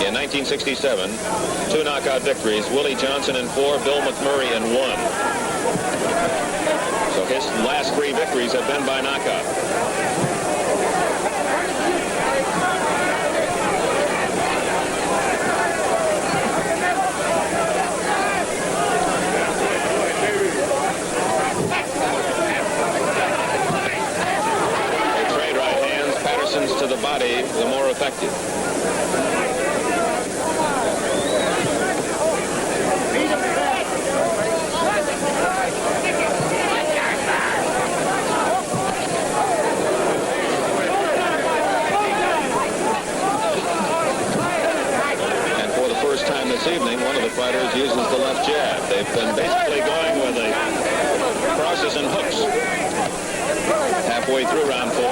In 1967, 2 knockout victories, Willie Johnson in 4, Bill McMurray in 1. So his last 3 victories have been by knockout. They trade right hands. Patterson's to the body, the more effective. This evening, one of the fighters uses the left jab. They've been basically going with the crosses and hooks. Halfway through round 4,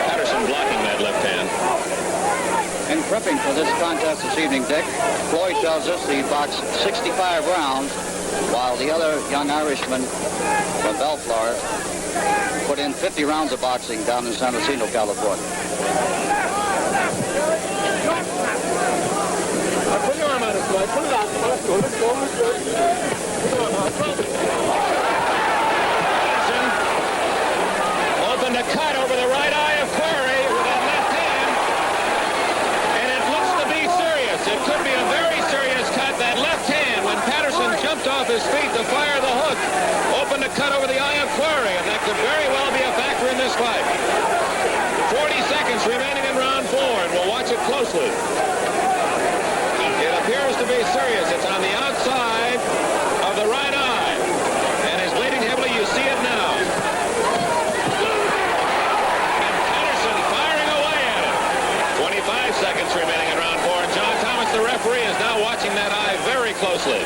Patterson blocking that left hand. In prepping for this contest this evening, Dick, Floyd tells us he boxed 65 rounds, while the other young Irishman from Bellflower put in 50 rounds of boxing down in San Jacinto, California. Put your arm out of Floyd. Put it out. Let's go. Let's go. Let's go. Opened a cut over the right eye of Quarry with that left hand. And it looks to be serious. It could be a very serious cut. That left hand, when Patterson jumped off his feet to fire the hook, opened a cut over the eye of Quarry. And that could very well be a factor in this fight. 40 seconds remaining in round 4, and we'll watch it closely. Appears to be serious. It's on the outside of the right eye and is bleeding heavily. You see it now. And Patterson firing away at it. 25 seconds remaining in round 4, and John Thomas, the referee, is now watching that eye very closely.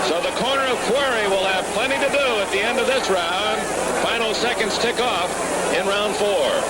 So the corner of Quarry will have plenty to do at the end of this round. Final seconds tick off in round 4.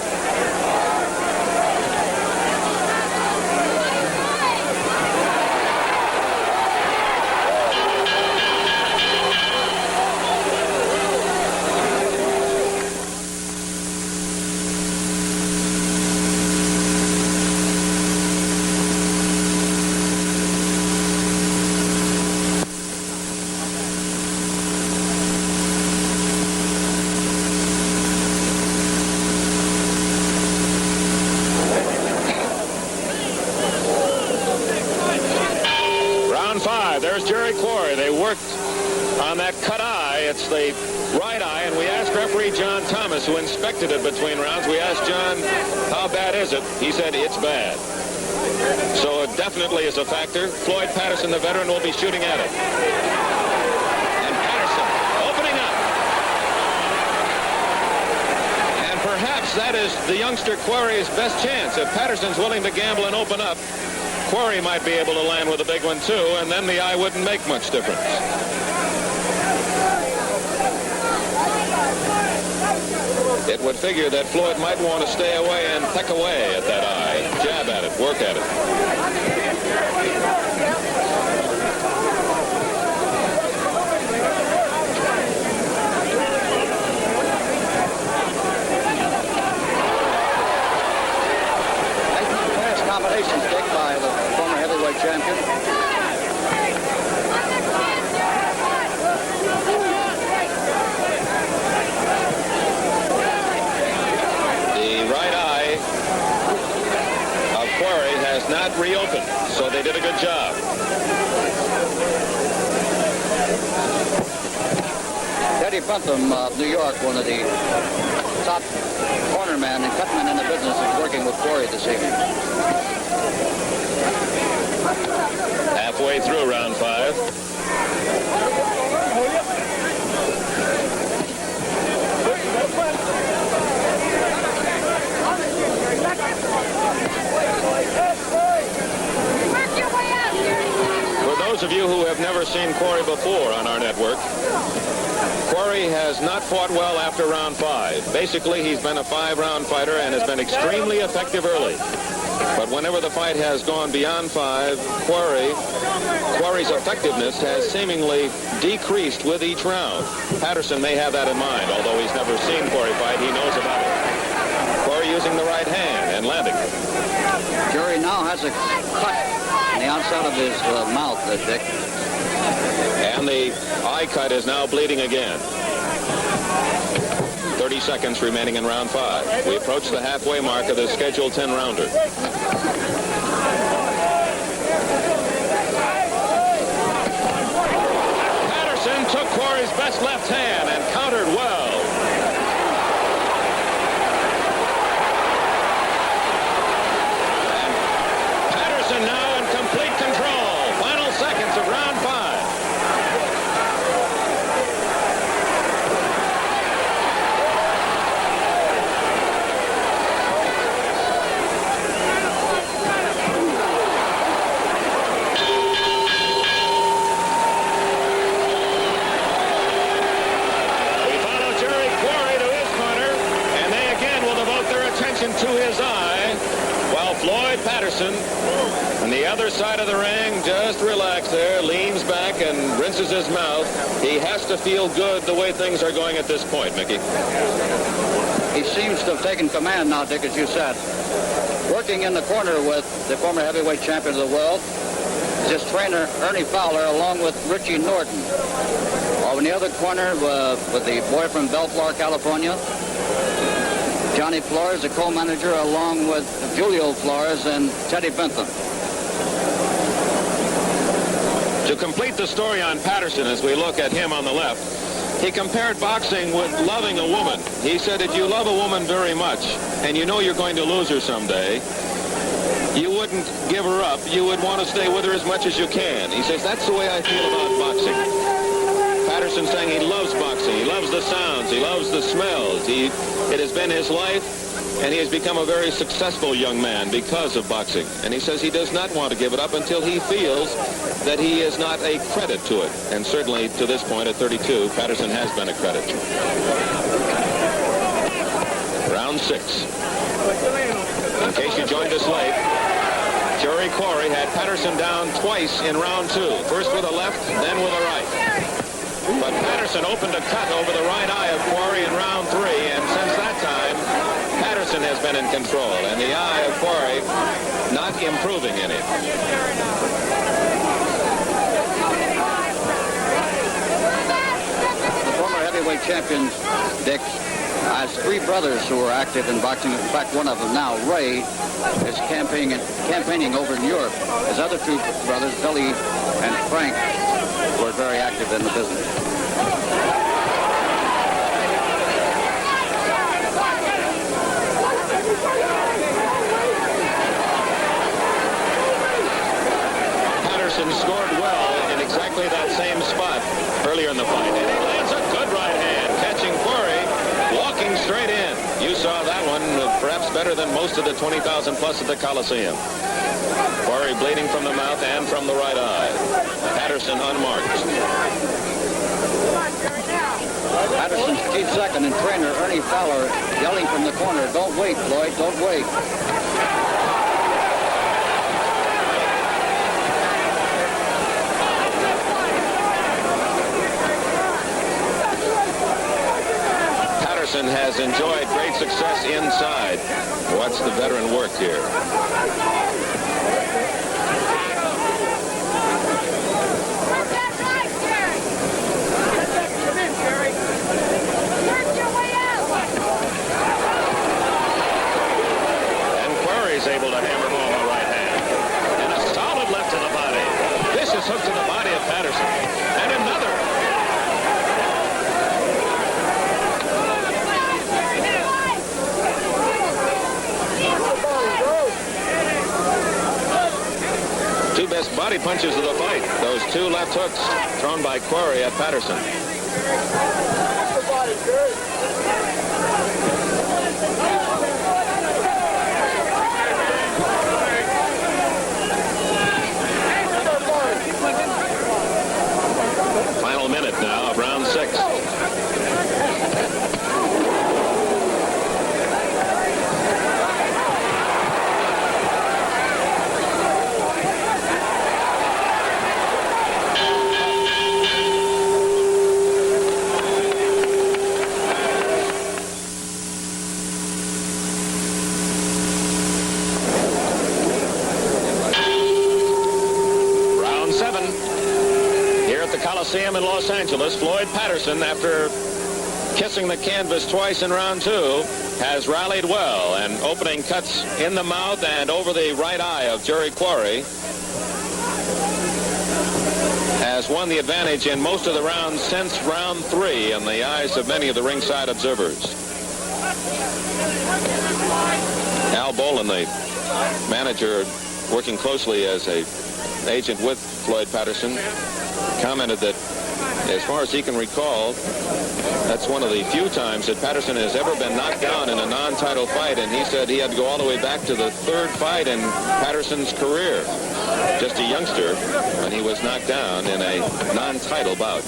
There's Jerry Quarry. They worked on that cut eye. It's the right eye, and we asked referee John Thomas, who inspected it between rounds. We asked John, how bad is it? He said, it's bad. So it definitely is a factor. Floyd Patterson, the veteran, will be shooting at it. And Patterson opening up. And perhaps that is the youngster Quarry's best chance. If Patterson's willing to gamble and open up, Quarry might be able to land with a big one, too, and then the eye wouldn't make much difference. It would figure that Floyd might want to stay away and peck away at that eye, jab at it, work at it. Combination stick by the former heavyweight champion. The right eye of Quarry has not reopened, so they did a good job. Teddy Bentham of New York, one of the top cornermen and cutmen in the business, is working with Quarry this evening. Halfway through round 5. For those of you who have never seen Quarry before on our network, Quarry has not fought well after round 5. Basically, he's been a 5-round fighter and has been extremely effective early. But whenever the fight has gone beyond 5, Quarry's effectiveness has seemingly decreased with each round. Patterson may have that in mind, although he's never seen Quarry fight. He knows about it. Quarry using the right hand and landing. has a cut on the outside of his mouth, Dick. And the eye cut is now bleeding again. 30 seconds remaining in round 5. We approach the halfway mark of the scheduled 10-rounder. Patterson took Quarry's best left hand and countered well. And Patterson now in complete control. Final seconds of round 5. To his eye, while Floyd Patterson on the other side of the ring just relaxed there, leans back and rinses his mouth. He has to feel good the way things are going at this point, Mickey. He seems to have taken command now, Dick, as you said. Working in the corner with the former heavyweight champion of the world is his trainer, Ernie Fowler, along with Richie Norton. While in the other corner with the boy from Bellflower, California, Johnny Flores, the co-manager, along with Julio Flores and Teddy Bentham. To complete the story on Patterson, as we look at him on the left, he compared boxing with loving a woman. He said, if you love a woman very much and you know you're going to lose her someday, you wouldn't give her up. You would want to stay with her as much as you can. He says, that's the way I feel about boxing. Patterson saying he loves boxing. He loves the sounds. He loves the smells. It has been his life, and he has become a very successful young man because of boxing. And he says he does not want to give it up until he feels that he is not a credit to it. And certainly to this point at 32, Patterson has been a credit. Round 6. In case you joined us late, Jerry Quarry had Patterson down twice in round 2. First with a left, then with a right. But Patterson opened a cut over the right eye of Quarry in round 3, and since that time, Patterson has been in control, and the eye of Quarry not improving any. The former heavyweight champion, Dick, has 3 brothers who are active in boxing. In fact, one of them now, Ray, is campaigning over in Europe. His other 2 brothers, Billy and Frank, were very active in the business. Patterson scored well in exactly that same spot earlier in the fight, and he lands a good right hand, catching Quarry walking straight in. You saw that one perhaps better than most of the 20,000 plus at the Coliseum. Quarry bleeding from the mouth and from the right eye. Patterson unmarked. Patterson's chief second and trainer, Ernie Fowler, yelling from the corner, don't wait, Floyd, don't wait. Patterson has enjoyed great success inside. Watch the veteran work here. Able to hammer home a right hand. And a solid left to the body. Vicious hook to the body of Patterson. And another. Two best body punches of the fight. Those 2 left hooks thrown by Quarry at Patterson. Final minute now of round 6. Coliseum in Los Angeles, Floyd Patterson, after kissing the canvas twice in round 2, has rallied well, and opening cuts in the mouth and over the right eye of Jerry Quarry, has won the advantage in most of the rounds since round 3 in the eyes of many of the ringside observers. Al Bolin, the manager working closely as an agent with Floyd Patterson, commented that as far as he can recall, that's one of the few times that Patterson has ever been knocked down in a non-title fight, and he said he had to go all the way back to the 3rd fight in Patterson's career, just a youngster, when he was knocked down in a non-title bout.